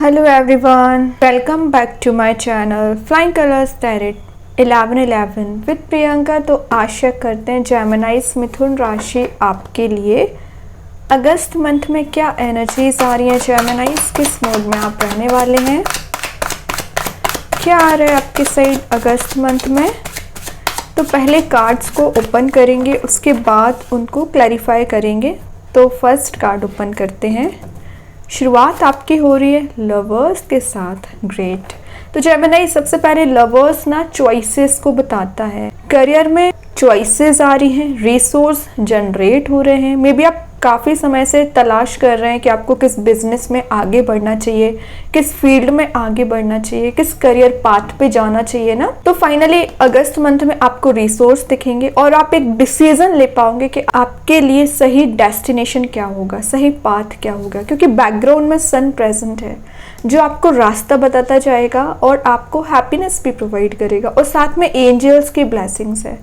Hello everyone, welcome back to my channel Flying Colors Tarot 1111 with Priyanka. तो आशा करते हैं जेमिनाइज मिथुन राशि आपके लिए अगस्त मंथ में क्या एनर्जीज आ रही हैं। जेमिनाइज किस मोड में आप रहने वाले हैं, क्या आ रहा है आपके साइड अगस्त मंथ में। तो पहले कार्ड्स को ओपन करेंगे, उसके बाद उनको क्लैरिफाई करेंगे। तो फर्स्ट कार्ड ओपन करते हैं। शुरुआत आपकी हो रही है लवर्स के साथ। ग्रेट। तो जेमिनी सबसे पहले लवर्स ना चॉइसेस को बताता है। करियर में चॉइसेस आ रही हैं, रिसोर्स जनरेट हो रहे हैं। मे बी आप काफ़ी समय से तलाश कर रहे हैं कि आपको किस बिजनेस में आगे बढ़ना चाहिए, किस फील्ड में आगे बढ़ना चाहिए, किस करियर पाथ पे जाना चाहिए ना। तो फाइनली अगस्त मंथ में आपको रिसोर्स दिखेंगे और आप एक डिसीजन ले पाओगे कि आपके लिए सही डेस्टिनेशन क्या होगा, सही पाथ क्या होगा। क्योंकि बैकग्राउंड में सन प्रेजेंट है जो आपको रास्ता बताता जाएगा और आपको हैप्पीनेस भी प्रोवाइड करेगा, और साथ में एंजल्स की ब्लेसिंग्स है।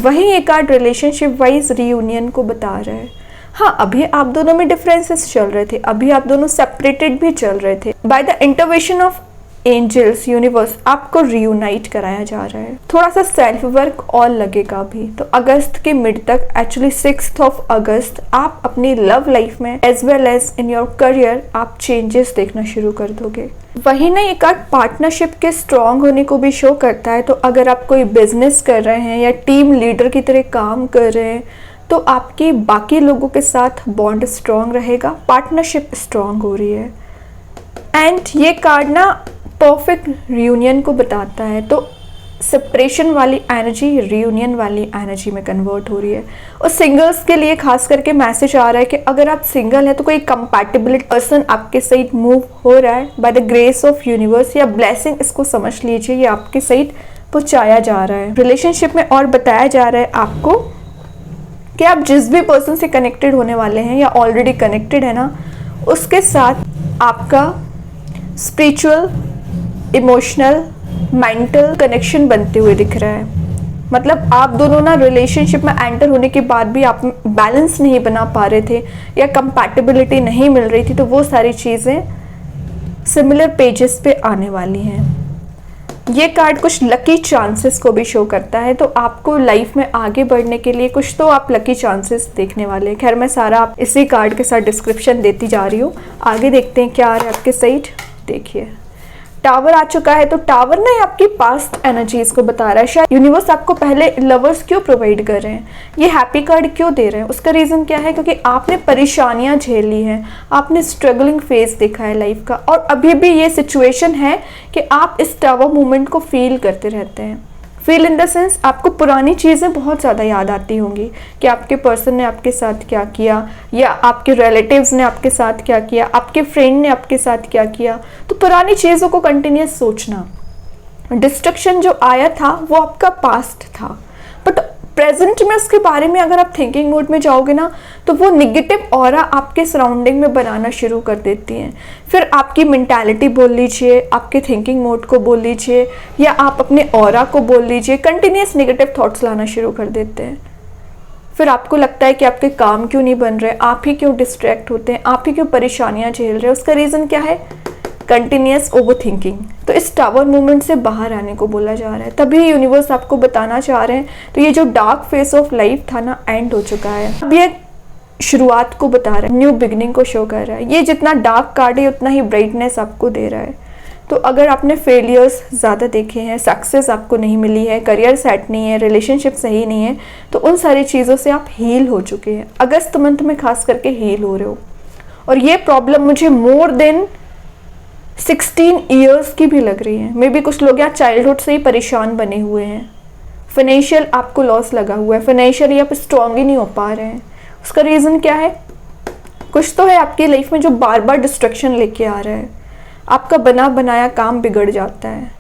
वहीं एक कार्ड रिलेशनशिप वाइज रियूनियन को बता रहा है। हाँ, अभी आप दोनों में डिफरेंसेस चल रहे थे, अभी आप दोनों सेपरेटेड भी चल रहे थे। By the intervention of angels universe आपको रियूनाइट कराया जा रहा है। थोड़ा सा सेल्फ वर्क और लगेगा अभी। तो अगस्त के मिड तक, एक्चुअली 6 अगस्त, आप अपनी लव लाइफ में as well as in your career आप चेंजेस देखना शुरू कर दोगे। वही ना, एक कार्ड पार्टनरशिप के स्ट्रांग होने को भी शो करता है। तो अगर आप कोई बिजनेस कर रहे हैं या टीम लीडर की तरह काम कर रहे हैं तो आपकी बाकी लोगों के साथ बॉन्ड स्ट्रांग रहेगा, पार्टनरशिप स्ट्रांग हो रही है। एंड ये कार्ड ना परफेक्ट रियूनियन को बताता है। तो सेपरेशन वाली एनर्जी रियूनियन वाली एनर्जी में कन्वर्ट हो रही है। और सिंगल्स के लिए खास करके मैसेज आ रहा है कि अगर आप सिंगल हैं तो कोई कंपैटिबल पर्सन आपके साइड मूव हो रहा है by the grace of universe या ब्लेसिंग, इसको समझ लीजिए, ये आपके साइड पहुंचाया जा रहा है। रिलेशनशिप में और बताया जा रहा है आपको कि आप जिस भी पर्सन से कनेक्टेड होने वाले हैं या ऑलरेडी कनेक्टेड है ना, उसके साथ आपका स्पिरिचुअल, इमोशनल, मेंटल कनेक्शन बनते हुए दिख रहा है। मतलब आप दोनों ना रिलेशनशिप में एंटर होने के बाद भी आप बैलेंस नहीं बना पा रहे थे या कंपैटिबिलिटी नहीं मिल रही थी, तो वो सारी चीज़ें सिमिलर पेजेस पे आने वाली हैं। ये कार्ड कुछ लकी चांसेस को भी शो करता है। तो आपको लाइफ में आगे बढ़ने के लिए कुछ तो आप लकी चांसेस देखने वाले हैं। खैर, मैं सारा आप इसी कार्ड के साथ डिस्क्रिप्शन देती जा रही हूँ। आगे देखते हैं क्या आ रहा है आपके साइड। देखिए, टावर आ चुका है। तो टावर ना आपकी पास्ट एनर्जीज को बता रहा है। शायद यूनिवर्स आपको पहले लवर्स क्यों प्रोवाइड कर रहे हैं, ये हैप्पी कार्ड क्यों दे रहे हैं, उसका रीज़न क्या है। क्योंकि आपने परेशानियां झेल ली हैं, आपने स्ट्रगलिंग फेज देखा है लाइफ का, और अभी भी ये सिचुएशन है कि आप इस टावर मोमेंट को फील करते रहते हैं। फील इन द सेंस, आपको पुरानी चीज़ें बहुत ज़्यादा याद आती होंगी कि आपके पर्सन ने आपके साथ क्या किया, या आपके रिलेटिव्स ने आपके साथ क्या किया, आपके फ्रेंड ने आपके साथ क्या किया। तो पुरानी चीज़ों को कंटिन्यूस सोचना, डिस्ट्रक्शन जो आया था वो आपका पास्ट था, बट प्रेजेंट में उसके बारे में अगर आप थिंकिंग मोड में जाओगे ना, तो वो निगेटिव ऑरा आपके सराउंडिंग में बनाना शुरू कर देती हैं। फिर आपकी मेंटालिटी बोल लीजिए, आपके थिंकिंग मोड को बोल लीजिए, या आप अपने ऑरा को बोल लीजिए, कंटिन्यूस नेगेटिव थॉट्स लाना शुरू कर देते हैं। फिर आपको लगता है कि आपके काम क्यों नहीं बन रहे, आप ही क्यों डिस्ट्रैक्ट होते हैं, आप ही क्यों परेशानियां झेल रहे हैं। उसका रीज़न क्या है, कंटिन्यूस ओवर थिंकिंग। तो इस टावर मूवमेंट से बाहर आने को बोला जा रहा है, तभी यूनिवर्स आपको बताना चाह रहे हैं। तो ये जो डार्क फेस ऑफ लाइफ था ना, एंड हो चुका है। अब ये शुरुआत को बता रहा है, न्यू बिगनिंग को शो कर रहा है। ये जितना डार्क कार्ड है उतना ही ब्राइटनेस आपको दे रहा है। तो अगर आपने फेलियर्स ज़्यादा देखे हैं, सक्सेस आपको नहीं मिली है, करियर सेट नहीं है, रिलेशनशिप सही नहीं है, तो उन सारी चीज़ों से आप हील हो चुके हैं। अगस्त मंथ में खास करके हील हो रहे हो। और ये प्रॉब्लम मुझे मोर देन 16 ईयर्स की भी लग रही है। मे बी कुछ लोग यहाँ चाइल्डहुड से ही परेशान बने हुए हैं। फाइनेंशियल आपको लॉस लगा हुआ है, फाइनेंशियली आप स्ट्रॉन्ग ही नहीं हो पा रहे हैं। उसका रीज़न क्या है, कुछ तो है आपकी लाइफ में जो बार बार डिस्ट्रक्शन लेके आ रहा है। आपका बना बनाया काम बिगड़ जाता है।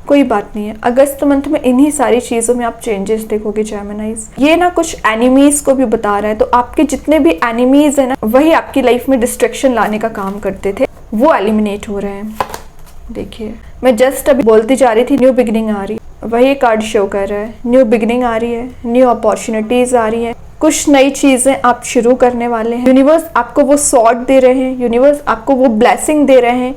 कोई बात नहीं है, अगस्त मंथ में इन्हीं सारी चीज़ों में आप चेंजेस देखोगे जेमिनाइज। ये ना कुछ एनिमीज को भी बता रहा है। तो आपके जितने भी एनिमीज है ना, वही आपकी लाइफ में डिस्ट्रक्शन लाने का काम करते थे, वो एलिमिनेट हो रहे हैं। देखिए, मैं जस्ट अभी बोलती जा रही थी न्यू बिगिनिंग आ रही है, वही कार्ड शो कर रहा है। न्यू बिगिनिंग आ रही है, न्यू अपॉर्चुनिटीज आ रही है, कुछ नई चीज़ें आप शुरू करने वाले हैं। यूनिवर्स आपको वो सॉर्ट दे रहे हैं, यूनिवर्स आपको वो ब्लेसिंग दे रहे हैं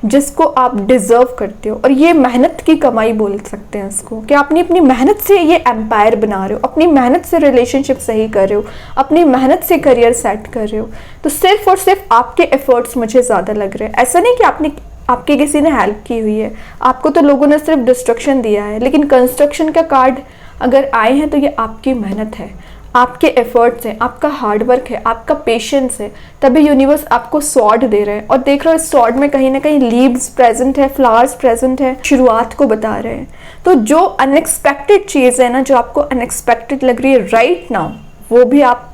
जिसको आप डिजर्व करते हो। और ये मेहनत की कमाई बोल सकते हैं इसको, कि आपने अपनी मेहनत से ये एम्पायर बना रहे हो, अपनी मेहनत से रिलेशनशिप सही कर रहे हो, अपनी मेहनत से करियर सेट कर रहे हो। तो सिर्फ और सिर्फ आपके एफर्ट्स मुझे ज़्यादा लग रहे हैं। ऐसा नहीं कि आपके किसी ने हेल्प की हुई है, आपको तो लोगों ने सिर्फ डिस्ट्रक्शन दिया है, लेकिन कंस्ट्रक्शन का कार्ड अगर आए हैं तो ये आपकी मेहनत है, आपके एफर्ट्स हैं, आपका हार्डवर्क है, आपका पेशेंस है, तभी यूनिवर्स आपको स्वॉर्ड दे रहे हैं। और देख रहे हो इस स्वॉर्ड में कहीं ना कहीं लीव्स प्रेजेंट है, फ्लावर्स प्रेजेंट है, शुरुआत को बता रहे हैं। तो जो अनएक्सपेक्टेड चीज़ है ना, जो आपको अनएक्सपेक्टेड लग रही है राइट नाउ, वो भी आप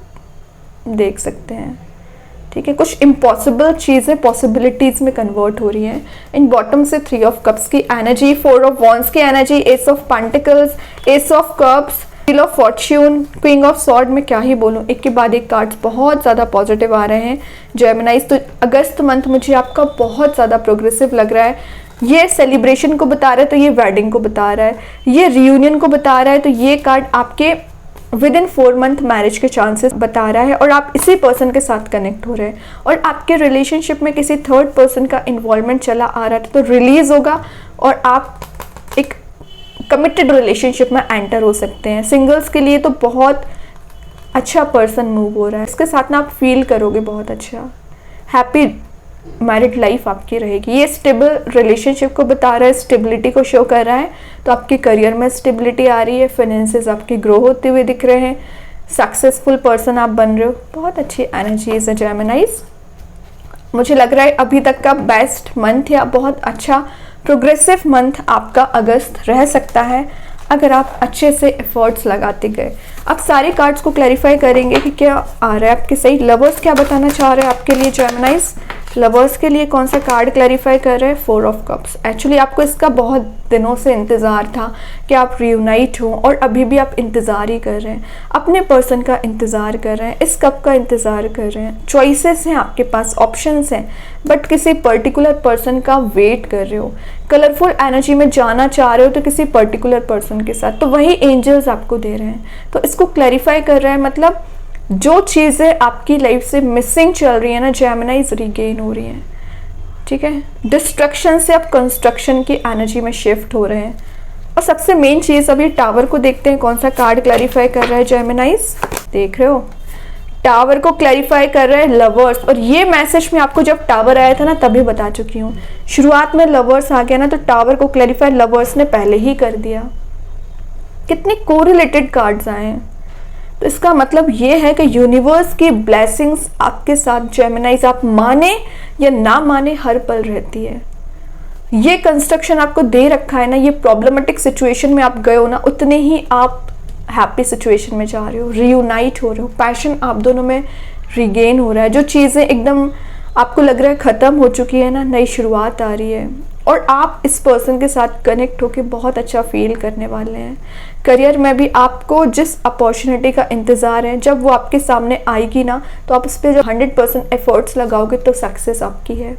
देख सकते हैं। ठीक है, कुछ इम्पॉसिबल चीज़ें पॉसिबिलिटीज़ में कन्वर्ट हो रही हैं। इन बॉटम से 3 ऑफ कप्स की एनर्जी, 4 ऑफ वॉन्ड्स की energy, S of pentacles, S of cups, wheel of Fortune, queen of sword. में क्या ही बोलूँ, एक के बाद एक कार्ड्स बहुत ज़्यादा पॉजिटिव आ रहे हैं जेमिनाइज। तो अगस्त मंथ मुझे आपका बहुत ज़्यादा प्रोग्रेसिव लग रहा है। ये सेलिब्रेशन को बता रहा है तो ये वेडिंग को बता रहा है, ये रियूनियन को बता रहा है तो ये कार्ड आपके विद इन 4 मंथ मैरिज के चांसेस बता रहा है। और आप इसी पर्सन के साथ कनेक्ट हो रहे हैं और आपके रिलेशनशिप में किसी थर्ड पर्सन का इन्वॉल्वमेंट चला आ रहा था तो रिलीज होगा और आप एक कमिटेड रिलेशनशिप में एंटर हो सकते हैं। सिंगल्स के लिए तो बहुत अच्छा पर्सन मूव हो रहा है, इसके साथ ना आप फील करोगे बहुत अच्छा, हैप्पी मैरिड लाइफ आपकी रहेगी। ये स्टेबल रिलेशनशिप को बता रहा है, स्टेबिलिटी को शो कर रहा है। तो आपके करियर में स्टेबिलिटी आ रही है, फाइनेंसेस आपकी ग्रो होते हुए दिख रहे हैं, सक्सेसफुल पर्सन आप बन रहे हो। बहुत अच्छी एनर्जीज है जेमिनाइज। मुझे लग रहा है अभी तक का बेस्ट मंथ या बहुत अच्छा प्रोग्रेसिव मंथ आपका अगस्त रह सकता है अगर आप अच्छे से एफर्ट्स लगाते गए। अब सारे कार्ड्स को क्लैरिफाई करेंगे कि क्या आ रहा है आपके सही। लवर्स क्या बताना चाह रहे हैं आपके लिए जेमिनाइज, लवर्स के लिए कौन सा कार्ड क्लैरिफाई कर रहे हैं? 4 ऑफ कप्स। एक्चुअली आपको इसका बहुत दिनों से इंतज़ार था कि आप रियूनाइट हो और अभी भी आप इंतज़ार ही कर रहे हैं, अपने पर्सन का इंतज़ार कर रहे हैं, इस कप का इंतज़ार कर रहे हैं। चॉइसेस हैं आपके पास, ऑप्शंस हैं, बट किसी पर्टिकुलर पर्सन का वेट कर रहे हो। कलरफुल एनर्जी में जाना चाह रहे हो तो किसी पर्टिकुलर पर्सन के साथ, तो वही एंजल्स आपको दे रहे हैं। तो इसको क्लैरिफाई कर रहे हैं, मतलब जो चीज़ें आपकी लाइफ से मिसिंग चल रही है ना जेमिनाइज, रिगेन हो रही हैं। ठीक है, डिस्ट्रक्शन से आप कंस्ट्रक्शन की एनर्जी में शिफ्ट हो रहे हैं। और सबसे मेन चीज़, अभी टावर को देखते हैं कौन सा कार्ड क्लैरिफाई कर रहा है जेमिनाइज। देख रहे हो टावर को क्लैरिफाई कर रहे हैं लवर्स। और ये मैसेज में आपको जब टावर आया था ना तभी बता चुकी हूँ, शुरुआत में लवर्स आ गया ना तो टावर को क्लैरिफाई लवर्स ने पहले ही कर दिया। कितने कोरिलेटेड कार्ड्स आए हैं, तो इसका मतलब ये है कि यूनिवर्स की ब्लेसिंग्स आपके साथ जेमिनाइज, आप माने या ना माने, हर पल रहती है। ये कंस्ट्रक्शन आपको दे रखा है ना, ये प्रॉब्लमेटिक सिचुएशन में आप गए हो ना, उतने ही आप हैप्पी सिचुएशन में जा रहे हो, रियूनाइट हो रहे हो, पैशन आप दोनों में रिगेन हो रहा है। जो चीज़ें एकदम आपको लग रहा है ख़त्म हो चुकी है ना, नई शुरुआत आ रही है और आप इस पर्सन के साथ कनेक्ट होके बहुत अच्छा फील करने वाले हैं। करियर में भी आपको जिस अपॉर्चुनिटी का इंतज़ार है, जब वो आपके सामने आएगी ना तो आप उस पर जब 100% एफर्ट्स लगाओगे तो सक्सेस आपकी है।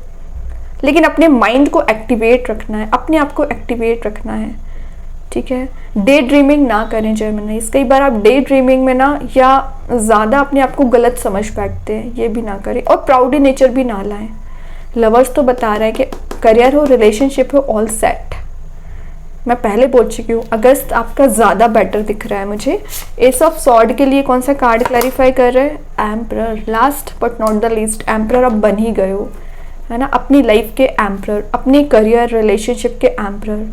लेकिन अपने माइंड को एक्टिवेट रखना है, अपने आप को एक्टिवेट रखना है। ठीक है, डे ड्रीमिंग ना करें जेमिनाइज। कई बार आप डे ड्रीमिंग में ना या ज़्यादा अपने आप को गलत समझ बैठते हैं, ये भी ना करें। और प्राउडी नेचर भी ना लाएं। लवर्स तो बता रहा है कि करियर हो, रिलेशनशिप हो, ऑल सेट। मैं पहले बोल चुकी हूँ, अगस्त आपका ज़्यादा बेटर दिख रहा है मुझे। एस ऑफ सॉर्ड के लिए कौन सा कार्ड क्लैरिफाई कर रहे हैं? Emperor. Last but not the least, emperor अब बन ही गए हो, है ना, अपनी लाइफ के एम्परर, अपनी करियर रिलेशनशिप के एम्परर।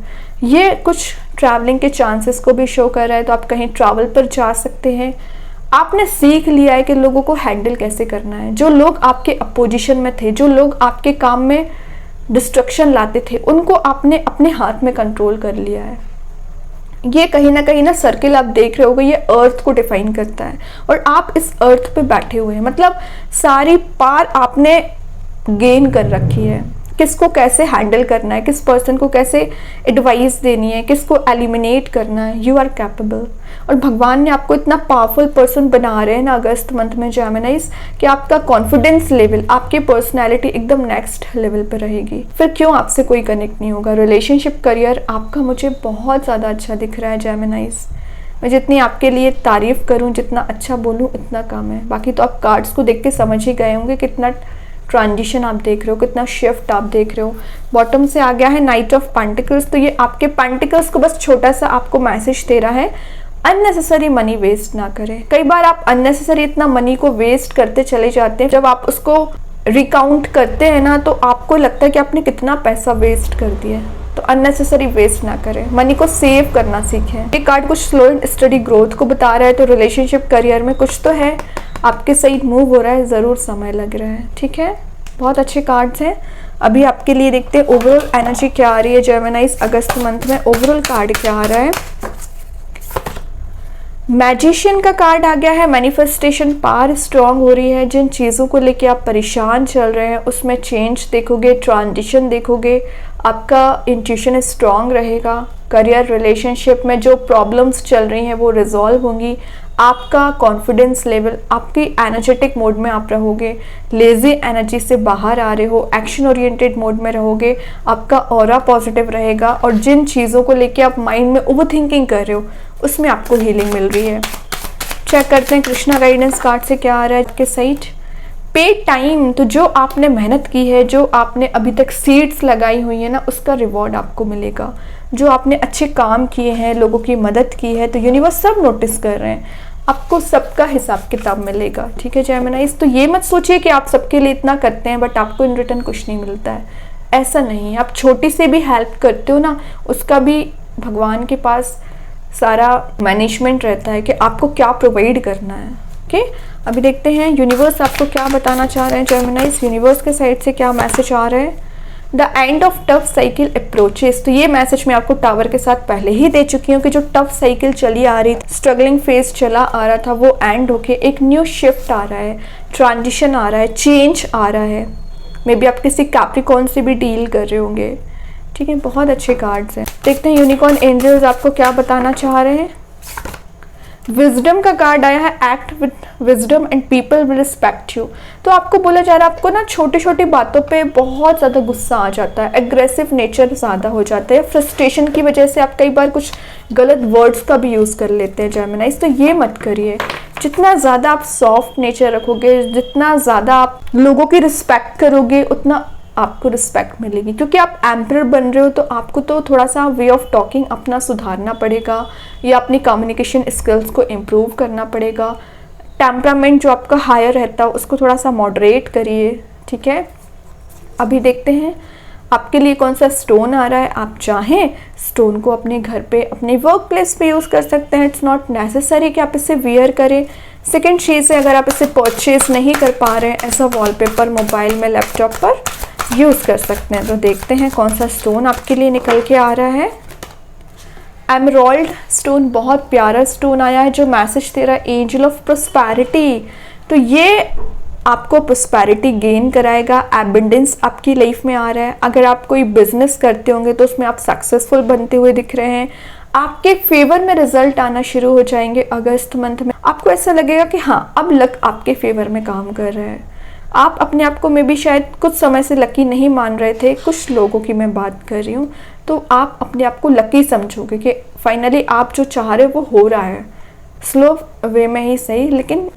ये कुछ ट्रैवलिंग के चांसेस को भी शो कर रहा है, तो आप कहीं ट्रैवल पर जा सकते हैं। आपने सीख लिया है कि लोगों को हैंडल कैसे करना है। जो लोग आपके अपोजिशन में थे, जो लोग आपके काम में डिस्ट्रक्शन लाते थे, उनको आपने अपने हाथ में कंट्रोल कर लिया है। ये कहीं ना सर्किल आप देख रहे होगे, ये अर्थ को डिफाइन करता है और आप इस अर्थ पे बैठे हुए हैं। मतलब सारी पार आपने गेन कर रखी है। किसको कैसे हैंडल करना है, किस पर्सन को कैसे एडवाइस देनी है, किसको एलिमिनेट करना है, यू आर कैपेबल। और भगवान ने आपको इतना पावरफुल पर्सन बना रहे हैं ना अगस्त मंथ में जेमिनाइज, कि आपका कॉन्फिडेंस लेवल, आपकी पर्सनैलिटी एकदम नेक्स्ट लेवल पर रहेगी। फिर क्यों आपसे कोई कनेक्ट नहीं होगा। रिलेशनशिप करियर आपका मुझे बहुत ज़्यादा अच्छा दिख रहा है जेमिनाइज। मैं जितनी आपके लिए तारीफ़ करूं, जितना अच्छा बोलूं, इतना कम है। बाकी तो आप कार्ड्स को देख के समझ ही गए होंगे कितना ट्रांजिशन आप देख रहे हो, कितना शिफ्ट आप देख रहे हो। बॉटम से आ गया है नाइट ऑफ पेंटिकल्स, तो ये आपके पेंटिकल्स को बस छोटा सा आपको मैसेज दे रहा है, अननेसेसरी मनी वेस्ट ना करें। कई बार आप अननेसेसरी इतना मनी को वेस्ट करते चले जाते हैं, जब आप उसको रिकाउंट करते हैं ना तो आपको लगता है कि आपने कितना पैसा वेस्ट कर दिया है। तो अननेसेसरी वेस्ट ना करें, मनी को सेव करना सीखें। ये कार्ड कुछ स्लो एंड स्टडी ग्रोथ को बता रहा है, तो रिलेशनशिप करियर में कुछ तो है, आपके सही मूव हो रहा है, ज़रूर समय लग रहा है। ठीक है, बहुत अच्छे कार्ड्स हैं। अभी आपके लिए देखते हैं ओवरऑल एनर्जी क्या आ रही है जेमिनाइज अगस्त मंथ में। ओवरऑल कार्ड क्या आ रहा है? मैजिशियन का कार्ड आ गया है। मैनिफेस्टेशन पावर स्ट्रांग हो रही है। जिन चीज़ों को लेके आप परेशान चल रहे हैं उसमें चेंज देखोगे, ट्रांजिशन देखोगे, आपका इंट्यूशन स्ट्रांग रहेगा। करियर रिलेशनशिप में जो प्रॉब्लम्स चल रही हैं वो रिजॉल्व होंगी। आपका कॉन्फिडेंस लेवल, आपकी एनर्जेटिक मोड में आप रहोगे, लेजी एनर्जी से बाहर आ रहे हो, एक्शन ओरिएंटेड मोड में रहोगे, आपका ऑरा पॉजिटिव रहेगा। और जिन चीज़ों को लेके आप माइंड में ओवर थिंकिंग कर रहे हो उसमें आपको हीलिंग मिल रही है। चेक करते हैं कृष्णा गाइडेंस कार्ड से क्या आ रहा है आपके साइड। पे टाइम, तो जो आपने मेहनत की है, जो आपने अभी तक सीड्स लगाई हुई है ना, उसका रिवॉर्ड आपको मिलेगा। जो आपने अच्छे काम किए हैं, लोगों की मदद की है, तो यूनिवर्स सब नोटिस कर रहे हैं, आपको सबका हिसाब किताब मिलेगा। ठीक है जेमिनाइज, तो ये मत सोचिए कि आप सबके लिए इतना करते हैं बट आपको इन रिटर्न कुछ नहीं मिलता है, ऐसा नहीं है। आप छोटी से भी हेल्प करते हो ना, उसका भी भगवान के पास सारा मैनेजमेंट रहता है कि आपको क्या प्रोवाइड करना है। ओके, अभी देखते हैं यूनिवर्स आपको क्या बताना चाह रहे हैं जेमिनाइज। यूनिवर्स के साइड से क्या मैसेज आ रहा है? The end of tough cycle approaches, तो ये मैसेज मैं आपको टावर के साथ पहले ही दे चुकी हूँ कि जो टफ साइकिल चली आ रही, स्ट्रगलिंग फेज चला आ रहा था, वो एंड होके एक न्यू शिफ्ट आ रहा है, ट्रांजिशन आ रहा है, चेंज आ रहा है। मे बी आप किसी कैप्रिकॉर्न से भी डील कर रहे होंगे। ठीक है, बहुत अच्छे कार्ड्स हैं। देखते हैं यूनिकॉर्न एंजल्स आपको क्या बताना चाह रहे हैं। विजडम का कार्ड आया है। Act with wisdom and people will respect you, तो आपको बोला जा रहा है आपको ना छोटी छोटी बातों पे बहुत ज़्यादा गुस्सा आ जाता है, एग्रेसिव नेचर ज़्यादा हो जाता है, फ्रस्ट्रेशन की वजह से आप कई बार कुछ गलत वर्ड्स का भी यूज़ कर लेते हैं जेमिनाइज, तो ये मत करिए। जितना ज़्यादा आप सॉफ्ट नेचर रखोगे, जितना ज़्यादा आप लोगों की रिस्पेक्ट करोगे, उतना आपको रिस्पेक्ट मिलेगी। क्योंकि आप एम्परर बन रहे हो तो आपको तो थोड़ा सा वे ऑफ टॉकिंग अपना सुधारना पड़ेगा, या अपनी कम्युनिकेशन स्किल्स को इम्प्रूव करना पड़ेगा। टेम्परामेंट जो आपका हायर रहता है उसको थोड़ा सा मॉडरेट करिए। ठीक है, अभी देखते हैं आपके लिए कौन सा स्टोन आ रहा है। आप चाहें स्टोन को अपने घर पे, अपने वर्क प्लेस पे यूज़ कर सकते हैं। इट्स नॉट नेसेसरी कि आप इसे वियर करें। सेकेंड चीज़ है, अगर आप इसे परचेज नहीं कर पा रहे हैं, ऐसा वॉलपेपर मोबाइल में, लैपटॉप पर यूज़ कर सकते हैं। तो देखते हैं कौन सा स्टोन आपके लिए निकल के आ रहा है। एमराल्ड स्टोन, बहुत प्यारा स्टोन आया है जो मैसेज दे रहा है एंजल ऑफ प्रोस्पैरिटी। तो ये आपको प्रोस्पैरिटी गेन कराएगा, एबंडेंस आपकी लाइफ में आ रहा है। अगर आप कोई बिजनेस करते होंगे तो उसमें आप सक्सेसफुल बनते हुए दिख रहे हैं। आपके फेवर में रिजल्ट आना शुरू हो जाएंगे अगस्त मंथ में। आपको ऐसा लगेगा कि हाँ, अब लक आपके फेवर में काम कर रहा है। आप अपने आप को में भी शायद कुछ समय से लकी नहीं मान रहे थे, कुछ लोगों की मैं बात कर रही हूँ, तो आप अपने आप को लकी समझोगे कि फाइनली आप जो चाह रहे हो वो हो रहा है, स्लो वे में ही सही, लेकिन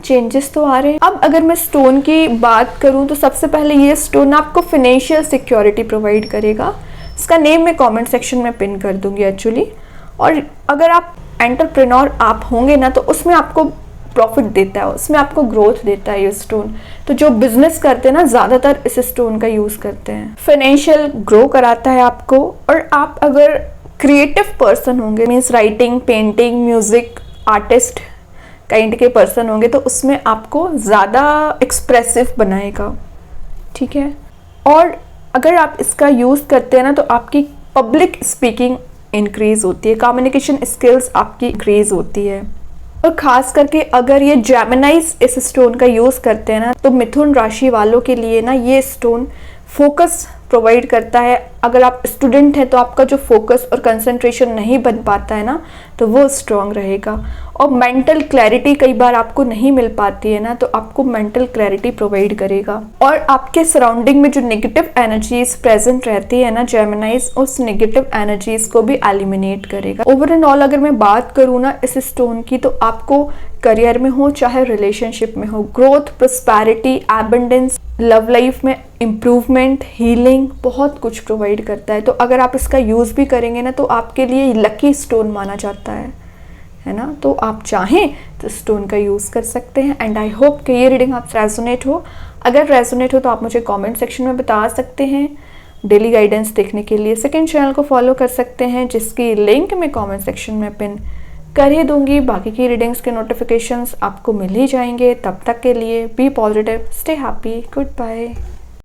चेंजेस तो आ रहे हैं। अब अगर मैं स्टोन की बात करूं तो सबसे पहले ये स्टोन आपको फाइनेंशियल सिक्योरिटी प्रोवाइड करेगा। इसका नेम मैं कमेंट सेक्शन में पिन कर दूंगी एक्चुअली। और अगर आप एंटरप्रेन्योर आप होंगे ना तो उसमें आपको प्रॉफिट देता है, उसमें आपको ग्रोथ देता है ये स्टोन। तो जो बिजनेस करते हैं ना ज़्यादातर इस स्टोन का यूज़ करते हैं। फाइनेंशियल ग्रो कराता है आपको। और आप अगर क्रिएटिव पर्सन होंगे, means writing, painting, music, artist kind के पर्सन होंगे, तो उसमें आपको ज़्यादा एक्सप्रेसिव बनाएगा। ठीक है, और अगर आप इसका यूज़ करते हैं ना तो आपकी पब्लिक स्पीकिंग इंक्रीज़ होती है, कम्युनिकेशन स्किल्स आपकी इंक्रीज़ होती है। और ख़ास करके अगर ये जेमिनाइज इस स्टोन का यूज़ करते हैं ना तो मिथुन राशि वालों के लिए ना ये स्टोन फोकस प्रोवाइड करता है। अगर आप स्टूडेंट हैं तो आपका जो फोकस और कंसंट्रेशन नहीं बन पाता है ना तो वो स्ट्रॉन्ग रहेगा। और मेंटल क्लैरिटी कई बार आपको नहीं मिल पाती है ना, तो आपको मेंटल क्लैरिटी प्रोवाइड करेगा। और आपके सराउंडिंग में जो नेगेटिव एनर्जीज प्रेजेंट रहती है ना जेमिनाइज, उस नेगेटिव एनर्जीज को भी एलिमिनेट करेगा। ओवर एंड ऑल अगर मैं बात करूँ ना इस स्टोन की, तो आपको करियर में हो चाहे रिलेशनशिप में हो, growth, prosperity, abundance, love life में इम्प्रूवमेंट, हीलिंग, बहुत कुछ प्रोवाइड करता है। तो अगर आप इसका यूज़ भी करेंगे ना तो आपके लिए लकी स्टोन माना जाता है ना। तो आप चाहें तो स्टोन का यूज़ कर सकते हैं। एंड आई होप कि ये रीडिंग आपसे रेजोनेट हो। अगर रेजोनेट हो तो आप मुझे कमेंट सेक्शन में बता सकते हैं। डेली गाइडेंस देखने के लिए सेकंड चैनल को फॉलो कर सकते हैं, जिसकी लिंक मैं कमेंट सेक्शन में पिन कर ही दूंगी। बाकी की रीडिंग्स के नोटिफिकेशंस आपको मिल ही जाएंगे। तब तक के लिए be positive, stay happy, good bye.